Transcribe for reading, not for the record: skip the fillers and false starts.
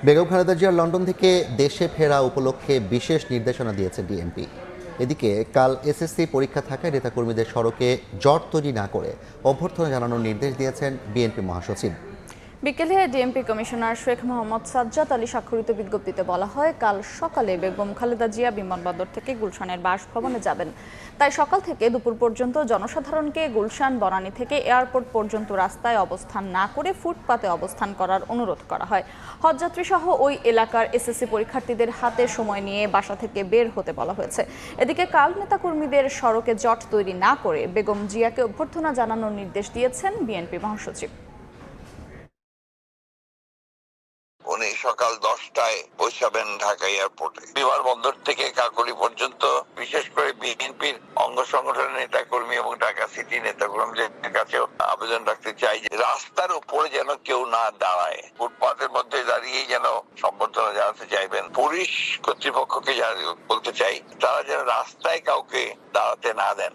বেগম খালেদা জিয়ার লন্ডন থেকে দেশে ফেরা উপলক্ষে বিশেষ নির্দেশনা দিয়েছে ডিএমপি। এদিকে কাল এসএসসি পরীক্ষা থাকায় নেতাকর্মীদের সড়কে জট তৈরি না করে অভ্যর্থনা জানানোর নির্দেশ দিয়েছেন বিএনপি মহাসচিব। বিকেলে ডিএমপি কমিশনার শেখ মোহাম্মদ সাজ্জাদ আলী স্বাক্ষরিত বিজ্ঞপ্তিতে বলা হয়, কাল সকালে বেগম খালেদা জিয়া বিমানবন্দর থেকে গুলশানের বাসভবনে যাবেন। তাই সকাল থেকে দুপুর পর্যন্ত জনসাধারণকে গুলশান বনানী থেকে এয়ারপোর্ট পর্যন্ত রাস্তায় অবস্থান না করে ফুটপাতে অবস্থান করার অনুরোধ করা হয়। হজযাত্রী সহ ওই এলাকার এসএসসি পরীক্ষার্থীদের হাতে সময় নিয়ে বাসা থেকে বের হতে বলা হয়েছে। এদিকে কাল নেতাকর্মীদের সড়কে জট তৈরি না করে বেগম জিয়াকে অভ্যর্থনা জানানোর নির্দেশ দিয়েছেন বিএনপি মহাসচিব। উনি সকাল 10টায় পৌঁছাবেন ঢাকা এয়ারপোর্টে। বিমানবন্দর থেকে কাকলী পর্যন্ত বিশেষ করে বিএনপির অঙ্গ সংগঠনের নেতাকর্মী এবং ঢাকা সিটি নেতাকর্মীদের কাছেও আবেদন রাখতে চাই যে রাস্তার উপরে যেন কেউ না দাঁড়ায়, ফুটপাতের মধ্যে দাঁড়িয়েই যেন সম্বর্ধনা জানাতে চাইবেন। পুলিশ কর্তৃপক্ষকে বলতে চাই তারা যেন রাস্তায় কাউকে দাঁড়াতে না দেন।